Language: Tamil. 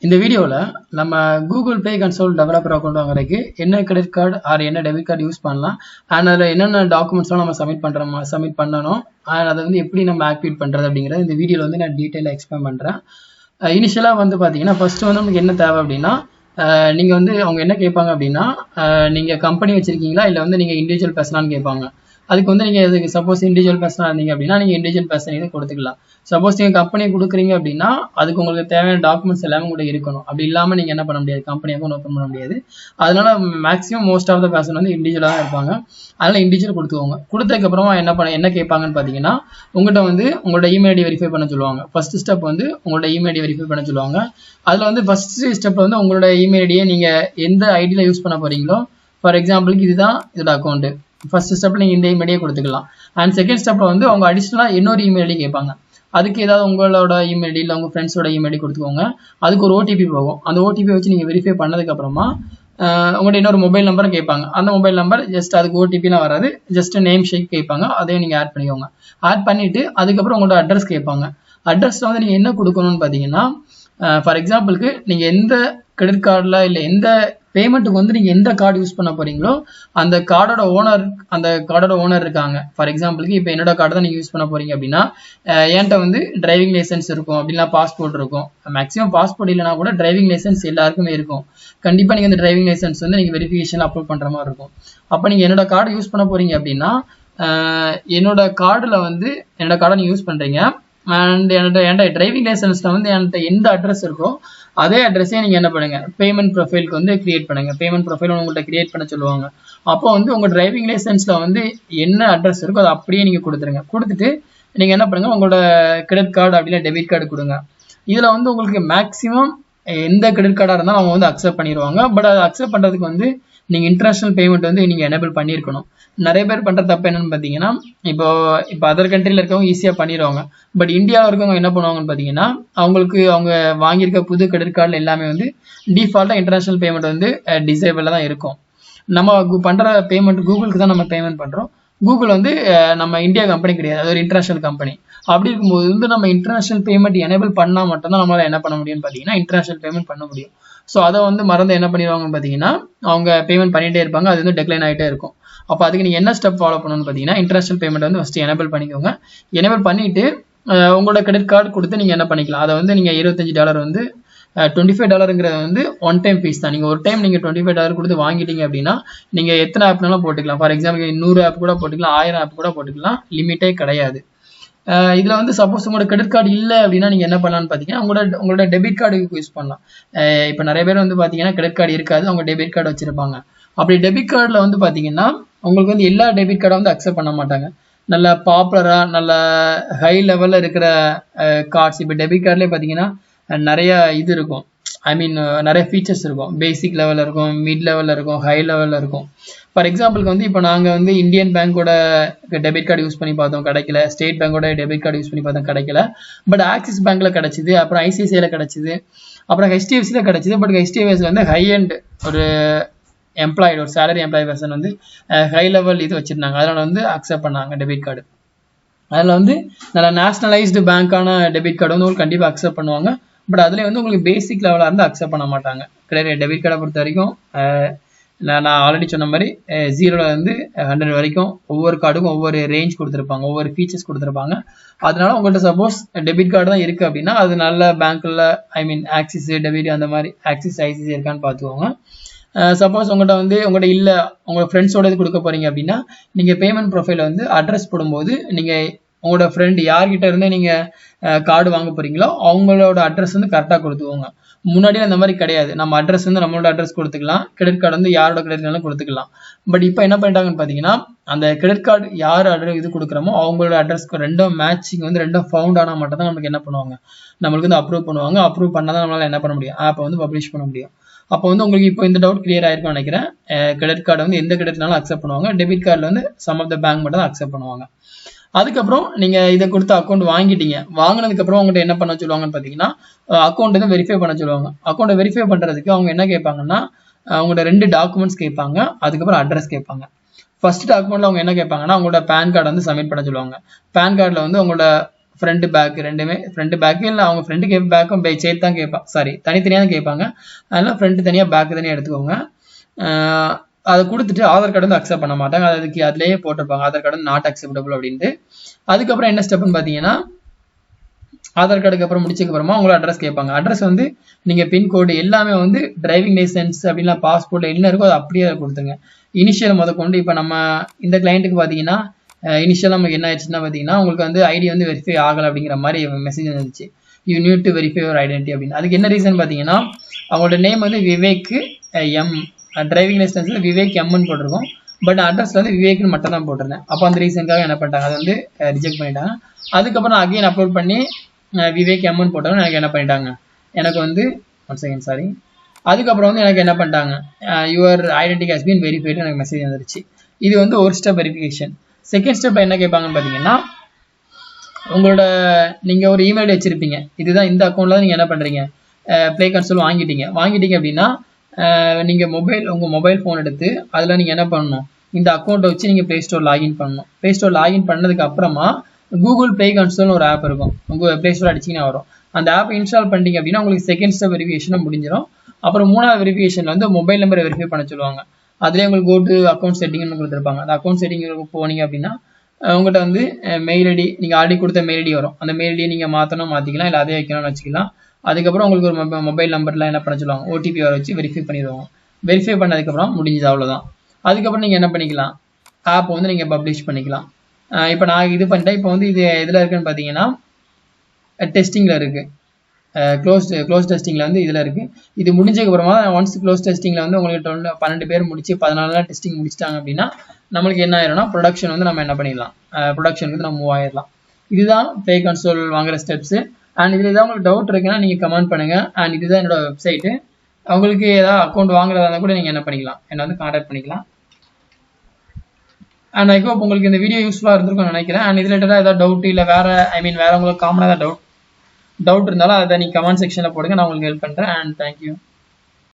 இந்த வீடியோல நம்ம Google Pay console developer account வாங்குறதுக்கு என்ன கிரெடிட் கார்டு ஆர் என்ன டெபிட் கார்டு யூஸ் பண்ணலாம் அண்ட் அதில் என்னென்ன டாக்குமெண்ட்ஸ்லாம் நம்ம சப்மிட் பண்ணணும் அண்ட் அதை வந்து எப்படி நம்ம ஆக்டிவேட் பண்ணுறது அப்படிங்கிறத இந்த வீடியோவில் வந்து நான் டீட்டெயிலாக எக்ஸ்பிளைன் பண்ணுறேன். இனிஷியலாக வந்து பார்த்தீங்கன்னா ஃபர்ஸ்ட் வந்து நமக்கு என்ன தேவை அப்படின்னா நீங்கள் வந்து அவங்க என்ன கேட்பாங்க அப்படின்னா நீங்கள் கம்பெனி வச்சுருக்கீங்களா இல்லை வந்து நீங்கள் இண்டிவிஜுவல் பர்சனான்னு கேட்பாங்க. அதுக்கு வந்து நீங்கள் இதுக்கு சப்போஸ் இண்டிவிஜுவல் பர்சனாக இருந்தீங்க அப்படின்னா நீங்கள் இண்டிவிஜுவல் பர்சன் இது கொடுத்துக்கலாம். சப்போஸ் நீங்கள் கம்பெனி கொடுக்குறீங்க அப்படின்னா அதுக்கு உங்களுக்கு தேவையான டாக்குமெண்ட்ஸ் எல்லாமே கூட இருக்கணும். அப்படி இல்லாமல் நீங்கள் என்ன பண்ண முடியாது, கம்பெனி அக்கௌண்ட் ஓப்பன் பண்ண முடியாது. அதனால maximum most of the person வந்து இண்டிவிஜுவலாக தான் இருப்பாங்க. அதனால் இண்டிவிஜுவல் கொடுத்துக்கோங்க. கொடுத்ததுக்கப்புறமா என்ன கேட்பாங்கன்னு பார்த்தீங்கன்னா உங்கள்கிட்ட வந்து உங்களோட இமெயில் ஐடி வெரிஃபை பண்ண சொல்லுவாங்க. ஃபர்ஸ்ட் ஸ்டெப் வந்து உங்களோட இமெயில் ஐடி வெரிஃபை பண்ண சொல்லுவாங்க. அதில் வந்து ஃபர்ஸ்ட் ஸ்டெப் வந்து உங்களோட இமெயில் ஐடியை நீங்கள் எந்த ஐடியில் யூஸ் பண்ண போகிறீங்களோ, ஃபார் எக்ஸாம்பிளுக்கு இதுதான் இதோட அக்கௌண்ட்டு, ஃபர்ஸ்ட் ஸ்டெப்ல நீங்கள் இந்த இமெயில் ஐடியை கொடுத்துக்கலாம். அண்ட் செகண்ட் ஸ்டெப்ல வந்து அவங்க அடிஷ்னலாக இன்னொரு இமெயில் ஐடி கேட்பாங்க. அதுக்கு ஏதாவது உங்களோட இமெயில் ஐடி இல்லை உங்கள் ஃப்ரெண்ட்ஸோட இமெயில் ஐடி கொடுத்துக்கோங்க. அதுக்கு ஒரு ஓடிபி போகும். அந்த ஓடிபி வச்சு நீங்கள் வெரிஃபை பண்ணதுக்கப்புறமா உங்கள்கிட்ட இன்னொரு மொபைல் நம்பரை கேட்பாங்க. அந்த மொபைல் நம்பர் ஜஸ்ட் அதுக்கு ஓடிபிலாம் வராது, ஜஸ்ட் நேம் ஷேக் கேட்பாங்க. அதையும் நீங்கள் ஆட் பண்ணிக்கோங்க. ஆட் பண்ணிவிட்டு அதுக்கப்புறம் உங்களோட அட்ரஸ் கேட்பாங்க. அட்ரஸில் வந்து நீங்கள் என்ன கொடுக்கணும்னு பார்த்தீங்கன்னா ஃபார் எக்ஸாம்பிளுக்கு நீங்கள் எந்த கிரெடிட் கார்டில் இல்லை எந்த பேமெண்ட்டுக்கு வந்து நீங்கள் எந்த கார்டு யூஸ் பண்ண போகிறீங்களோ அந்த கார்டோட ஓனர் இருக்காங்க. ஃபார் எக்ஸாம்பிளுக்கு இப்போ என்னோட கார்டு தான் நீங்கள் யூஸ் பண்ண போகிறீங்க அப்படின்னா என்கிட்ட வந்து டிரைவிங் லைசன்ஸ் இருக்கும், அப்படின்னா பாஸ்போர்ட் இருக்கும். மேக்ஸிமம் பாஸ்போர்ட் இல்லைனா கூட டிரைவிங் லைசன்ஸ் எல்லாருக்குமே இருக்கும். கண்டிப்பாக நீங்கள் இந்த டிரைவிங் லைசன்ஸ் வந்து நீங்கள் வெரிஃபிகேஷன் அப்லோட் பண்ணுற மாதிரி இருக்கும். அப்போ நீங்கள் என்னோட கார்டு யூஸ் பண்ண போகிறீங்க அப்படின்னா என்னோட கார்டில் வந்து என்னோட கார்டை நீங்கள் யூஸ் பண்ணுறீங்க அண்ட் என்கிட்ட டிரைவிங் லைசன்ஸில் வந்து என்கிட்ட எந்த அட்ரஸ் இருக்கோ அதே அட்ரஸே நீங்கள் என்ன பண்ணுங்க, பேமெண்ட் ப்ரொஃபைலுக்கு வந்து கிரியேட் பண்ணுங்க. பேமெண்ட் ப்ரொஃபைல் உங்கள்கிட்ட கிரியேட் பண்ண சொல்லுவாங்க. அப்போ வந்து உங்கள் டிரைவிங் லைசன்ஸில் வந்து என்ன அட்ரஸ் இருக்கோ அதை அப்படியே நீங்கள் கொடுத்துருங்க. கொடுத்துட்டு நீங்கள் என்ன பண்ணுங்க, உங்களோட கிரெடிட் கார்டு அப்படின்னா டெபிட் கார்டு கொடுங்க. இதில் வந்து உங்களுக்கு மேக்ஸிமம் எந்த கிரெடிட் கார்டாக இருந்தாலும் அவங்க வந்து அக்செப்ட் பண்ணிடுவாங்க. பட் அதை அக்செப்ட் பண்ணுறதுக்கு வந்து நீங்கள் இன்டர்நேஷனல் பேமெண்ட் வந்து நீங்கள் எனேபிள் பண்ணியிருக்கணும். நிறைய பேர் பண்ணுற தப்பு என்னன்னு பார்த்தீங்கன்னா இப்போ அதர் கண்ட்ரியில் இருக்கவங்க ஈஸியாக பண்ணிடுவாங்க. பட் இந்தியாவில் இருக்கவங்க என்ன பண்ணுவாங்கன்னு பார்த்தீங்கன்னா அவங்க வாங்கியிருக்க புது கிரெடிட் கார்டில் எல்லாமே வந்து டிஃபால்ட்டாக இன்டர்நேஷனல் பேமெண்ட் வந்து டிசேபிளாக தான் இருக்கும். நம்ம பண்ணுற பேமெண்ட் கூகுளுக்கு தான் நம்ம பேமெண்ட் பண்ணுறோம். கூகுள் வந்து நம்ம இந்தியா கம்பெனி கிடையாது, அது ஒரு இன்டர்நேஷனல் கம்பெனி. அப்படி இருக்கும்போது வந்து நம்ம இன்டர்நேஷனல் பேமெண்ட் எனேபிள் பண்ணால் மட்டும்தான் நம்மளால் என்ன பண்ண முடியும்னு பார்த்தீங்கன்னா இன்டர்நேஷனல் பேமெண்ட் பண்ண முடியும். ஸோ அதை வந்து மறந்து என்ன பண்ணிடுவாங்கன்னு பார்த்தீங்கன்னா அவங்க பேமெண்ட் பண்ணிகிட்டே இருப்பாங்க, அது வந்து டெக்ளைன் ஆகிட்டே இருக்கும். அப்போ அதுக்கு நீங்கள் என்ன ஸ்டெப் ஃபாலோ பண்ணணும்னு பார்த்தீங்கன்னா இன்டர்நேஷனல் பேமெண்ட் வந்து ஃபஸ்ட்டு எனேபிள் பண்ணிக்கோங்க. எனேபிள் பண்ணிவிட்டு உங்களோட கிரெடிட் கார்டு கொடுத்து நீங்கள் என்ன பண்ணிக்கலாம், அதை வந்து நீங்கள் $25 வந்து $25 வந்து ஒன் டைம் ஃபீஸ் தான். நீங்கள் ஒரு டைம் நீங்கள் $25 கொடுத்து வாங்கிட்டீங்க அப்படின்னா நீங்கள் எத்தனை ஆப்னாலும் போட்டுக்கலாம். ஃபார் எக்ஸாம்பிள் 100 ஆப் கூட போட்டுக்கலாம், 1000 ஆப் கூட போட்டுக்கலாம், லிமிட்டே கிடையாது. இதில் வந்து சப்போஸ் உங்களோட கிரெடிட் கார்டு இல்லை அப்படின்னா நீங்கள் என்ன பண்ணலாம்னு பார்த்தீங்கன்னா உங்களோட டெபிட் கார்டுக்கு யூஸ் பண்ணலாம். இப்போ நிறைய பேர் வந்து பார்த்தீங்கன்னா கிரெடிட் கார்டு இருக்காது, அவங்க டெபிட் கார்டு வச்சிருப்பாங்க. அப்படி டெபிட் கார்டில் வந்து பார்த்தீங்கன்னா உங்களுக்கு வந்து எல்லா டெபிட் கார்டை வந்து அக்செப்ட் பண்ண மாட்டாங்க. நல்ல பாப்புலராக நல்ல ஹை லெவலில் இருக்கிற கார்ட்ஸ், இப்போ டெபிட் கார்ட்லேயே பார்த்தீங்கன்னா நிறைய இது இருக்கும், நிறைய ஃபீச்சர்ஸ் இருக்கும். பேசிக் லெவலில் இருக்கும், மிட் லெவலில் இருக்கும், ஹை லெவலில் இருக்கும். ஃபார் எக்ஸாம்பிளுக்கு வந்து இப்போ நாங்கள் வந்து இந்தியன் பேங்கோட டெபிட் கார்டு யூஸ் பண்ணி பார்த்தோம், கிடைக்கல. ஸ்டேட் பேங்கோட டெபிட் கார்டு யூஸ் பண்ணி பார்த்தோம், கிடைக்கல. பட் ஆக்சிஸ் பேங்க்கில் கிடச்சிது, அப்புறம் ஐசிஐசிஐயில் கிடச்சிது, அப்புறம் ஹெச்டிஎஃப்சியில் கிடச்சிது. பட் ஹெச்டிஎஃப்சியில் வந்து ஹை அண்ட் ஒரு எம்ப்ளாய்டு, ஒரு சேலரி எம்ப்ளாய் பர்சன் வந்து ஹை லெவல் இது வச்சுருந்தாங்க, அதனால் வந்து அக்செப்ட் பண்ணாங்க டெபிட் கார்டு. அதில் வந்து நல்லா நேஷனலைஸ்டு பேங்க்கான டெபிட் கார்டு வந்து உங்களுக்கு கண்டிப்பாக அக்செப்ட் பண்ணுவாங்க. பட் அதில் வந்து உங்களுக்கு பேசிக் லெவலாக இருந்து அக்செப்ட் பண்ண மாட்டாங்க. டெபிட் கார்டை பொறுத்த வரைக்கும் நான் ஆல்ரெடி சொன்ன மாதிரி 0 to 100 வரைக்கும் ஒவ்வொரு கார்டுக்கும் ஒவ்வொரு ரேஞ்ச் கொடுத்துருப்பாங்க, ஒவ்வொரு ஃபீச்சர்ஸ் கொடுத்துருப்பாங்க. அதனால உங்கள்கிட்ட சப்போஸ் டெபிட் கார்டு தான் இருக்குது அப்படின்னா அது நல்ல பேங்க்கில் ஆக்சிஸ் டெபிட் அந்த மாதிரி ஆக்சிஸ் ஐசிசி இருக்கான்னு பார்த்துக்கோங்க. சப்போஸ் உங்கள்கிட்ட இல்லை, உங்கள் ஃப்ரெண்ட்ஸோட இது கொடுக்க போகிறீங்க அப்படின்னா நீங்கள் பேமெண்ட் ப்ரொஃபைலை வந்து அட்ரஸ் போடும்போது நீங்கள் உங்களோட ஃப்ரெண்டு யார்கிட்ட இருந்து நீங்கள் கார்டு வாங்க போகிறீங்களோ அவங்களோட அட்ரஸ் வந்து கரெக்டாக கொடுத்துக்கோங்க. முன்னாடியே அந்த மாதிரி கிடையாது, நம்ம அட்ரஸ் வந்து நம்மளோட அட்ரஸ் கொடுத்துக்கலாம், கிரெடிட் கார்டு வந்து யாரோட கிரெடிட் கார்டு கொடுத்துக்கலாம். பட் இப்போ என்ன பண்ணிட்டாங்கன்னு பார்த்தீங்கன்னா அந்த கிரெடிட் கார்டு யார் இது கொடுக்குறோமோ அவங்களோட அட்ரஸ்க்கு ரெண்டும் மேட்சிங் வந்து ரெண்டும் ஃபவுண்ட் ஆனால் மட்டும் தான் நமக்கு என்ன பண்ணுவாங்க, நம்மளுக்கு வந்து அப்ரூவ் பண்ணுவாங்க. அப்ரூவ் பண்ணால் தான் நம்மளால் என்ன பண்ண முடியும், ஆப்பை வந்து பப்ளிஷ் பண்ண முடியும். அப்போ வந்து உங்களுக்கு இப்போ இந்த டவுட் கிளியர் ஆயிருக்கும்னு நினைக்கிறேன். கிரெடிட் கார்டு வந்து எந்த கிரெடிட்னாலும் அக்செப்ட் பண்ணுவாங்க, டெபிட் கார்டில் வந்து சம் ஆஃப் த பேங்க் மட்டும் தான் அக்செப்ட் பண்ணுவாங்க. அதுக்கப்புறம் நீங்கள் இதை கொடுத்து அக்கௌண்ட் வாங்கிட்டீங்க. வாங்கினதுக்கப்புறம் உங்கள்கிட்ட என்ன பண்ண சொல்லுவாங்கன்னு பார்த்தீங்கன்னா அக்கௌண்ட் வந்து வெரிஃபை பண்ண சொல்லுவாங்க. அக்கௌண்ட்டை வெரிஃபை பண்ணுறதுக்கு அவங்க என்ன கேட்பாங்கன்னா அவங்களோட 2 டாக்குமெண்ட்ஸ் கேட்பாங்க, அதுக்கப்புறம் அட்ரஸ் கேட்பாங்க. ஃபர்ஸ்ட் டாக்குமெண்ட்டில் அவங்க என்ன கேட்பாங்கன்னா உங்களோட பேன் கார்டு வந்து சப்மிட் பண்ண சொல்லுவாங்க. பேன் கார்டில் வந்து உங்களோட ஃப்ரண்ட் பேக் ரெண்டுமே, ஃப்ரண்ட் பேக்கு இல்லை அவங்க ஃப்ரண்ட் பேக்கும் சேர்த்து தான் கேட்பாங்க, சாரி தனித்தனியாக தான் கேட்பாங்க. அதனால ஃப்ரண்ட் தனியாக பேக்கு தனியாக எடுத்துக்கோங்க. அதை கொடுத்துட்டு ஆதார் கார்டு வந்து அக்செப்ட் பண்ண மாட்டாங்க, அதுக்கு அதுலேயே போட்டிருப்பாங்க ஆதார் கார்டு நாட் அக்செப்டபிள் அப்படின்ட்டு. அதுக்கப்புறம் என்ன ஸ்டெப்னு பார்த்தீங்கன்னா, ஆதார் கார்டுக்கு அப்புறம் முடிச்சதுக்கப்புறமா உங்களோட அட்ரஸ் கேட்பாங்க. அட்ரஸ் வந்து நீங்கள் பின்கோடு எல்லாமே வந்து டிரைவிங் லைசன்ஸ் அப்படின்னா பாஸ்போர்ட் என்ன இருக்கோ அது அப்படியே கொடுத்துங்க. இனிஷியல் முதற்கொண்டு இப்போ நம்ம இந்த கிளைண்ட்டுக்கு பார்த்தீங்கன்னா இனிஷியலாக நமக்கு என்ன ஆயிடுச்சுன்னா பார்த்தீங்கன்னா உங்களுக்கு வந்து ஐடி வந்து வெரிஃபை ஆகலை அப்படிங்கிற மாதிரி மெசேஜ் வந்துச்சு. You need to verify your identity அப்படின்னு. அதுக்கு என்ன ரீசன் பார்த்தீங்கன்னா அவங்களோட நேம் வந்து விவேக் எம், டிரைவிங் லைசன்ஸில் விவேக் எம்னு போட்டிருக்கோம், பட் அட்ரஸில் வந்து விவேக்னு மட்டும் தான் போட்டிருந்தேன். அப்போ அந்த ரீசனுக்காக என்ன பண்ணிட்டாங்க, அதை வந்து ரிஜெக்ட் பண்ணிட்டாங்க. அதுக்கப்புறம் நான் அகைன் அப்லோட் பண்ணி விவேக் எம்னு போட்டாலும் எனக்கு என்ன பண்ணிட்டாங்க, எனக்கு வந்து ஒன் செகண்ட் சாரி, அதுக்கப்புறம் வந்து எனக்கு என்ன பண்ணிட்டாங்க, your identity has been verified எனக்கு மெசேஜ் வந்துருச்சு. இது வந்து ஒரு ஸ்டெப் வெரிஃபிகேஷன். செகண்ட் ஸ்டெப் என்ன கேட்பாங்கன்னு பார்த்தீங்கன்னா, உங்களோட நீங்கள் ஒரு இமெயில் வச்சுருப்பீங்க, இதுதான் இந்த அக்கௌண்ட்டில் தான் நீங்கள் என்ன பண்ணுறீங்க, ப்ளே கன்சோல் வாங்கிட்டீங்க அப்படின்னா நீங்கள் உங்கள் மொபைல் ஃபோன் எடுத்து அதில் நீங்கள் என்ன பண்ணணும், இந்த அக்கௌண்ட்டை வச்சு நீங்கள் ப்ளே ஸ்டோர் லாகின் பண்ணணும். ப்ளே ஸ்டோர் லாகின் பண்ணதுக்கு அப்புறமா கூகுள் ப்ளே கன்சோல்னு ஒரு ஆப் இருக்கும், உங்கள் ப்ளே ஸ்டோர் அடிச்சிங்கன்னா வரும். அந்த ஆப் இன்ஸ்டால் பண்ணிட்டீங்க அப்படின்னா உங்களுக்கு செகண்ட் ஸ்டெப் வெரிஃபிகேஷனும் முடிஞ்சிடும். அப்புறம் மூணாவது வெரிஃபிகேஷனில் வந்து மொபைல் நம்பரை வெரிஃபை பண்ண சொல்லுவாங்க. அதிலே உங்களுக்கு கோ டு அக்கௌண்ட் செட்டிங்னு கொடுத்துருப்பாங்க. அந்த அக்கௌண்ட் செட்டிங்களுக்கு போனீங்க அப்படின்னா உங்கள்கிட்ட வந்து மெயில் ஐடி, நீங்கள் ஆல்ரெடி கொடுத்த மெயில் ஐடி வரும். அந்த மெயில் ஐடியை நீங்கள் மாற்றிக்கலாம், இல்லை அதே வைக்கணும்னு வச்சுக்கலாம். அதுக்கப்புறம் உங்களுக்கு ஒரு மொபைல் நம்பரில் என்ன பண்ண சொல்லுவாங்க, ஓடிபி வர வச்சு வெரிஃபை பண்ணிடுவாங்க. வெரிஃபை பண்ணதுக்கப்புறம் முடிஞ்சது, அவ்வளோதான். அதுக்கப்புறம் நீங்கள் என்ன பண்ணிக்கலாம், ஆப் வந்து நீங்கள் பப்ளிஷ் பண்ணிக்கலாம். இப்போ நான் இது பண்ணிட்டேன். இப்போ வந்து இது எதில் இருக்குன்னு பார்த்தீங்கன்னா டெஸ்டிங்கில் இருக்குது, க்ளோஸ் டெஸ்டிங்கில் வந்து இதில் இருக்குது. இது முடிஞ்சதுக்கப்புறமா ஒன்ஸ் க்ளோஸ் டெஸ்டிங்கில் வந்து உங்களுக்கு 12 பேர் முடிச்சு 14 டெஸ்டிங் முடிச்சிட்டாங்க அப்படின்னா நம்மளுக்கு என்ன ஆயிரும்னா ப்ரொடக்ஷன் வந்து நம்ம என்ன பண்ணிடலாம், ப்ரொடக்ஷனுக்கு வந்து நம்ம மூவ் ஆயிடலாம். இதுதான் ப்ளே கன்சோல் வாங்குற ஸ்டெப்ஸு. அண்ட் இதில் ஏதாவது உங்களுக்கு டவுட் இருக்குன்னா நீங்கள் கமெண்ட் பண்ணுங்கள். அண்ட் இதுதான் என்னோட வெப்சைட்டு. உங்களுக்கு ஏதாவது அக்கௌண்ட் வாங்குறதா இருந்தால் கூட நீங்கள் என்ன பண்ணிக்கலாம், என்னை வந்து கான்டாக்ட் பண்ணிக்கலாம். அண்ட் ஐ ஹோப் உங்களுக்கு இந்த வீடியோ யூஸ்ஃபுல்லாக இருந்திருக்கும்னு நினைக்கிறேன். அண்ட் இதில் ஏதாவது டவுட் இல்லை வேறு உங்களுக்கு காமனாக ஏதாவது டவுட் இருந்தாலும் அதை நீங்கள் கமெண்ட் செக்ஷனில் போடுங்க, நான் உங்களுக்கு ஹெல்ப் பண்ணுறேன். And thank you.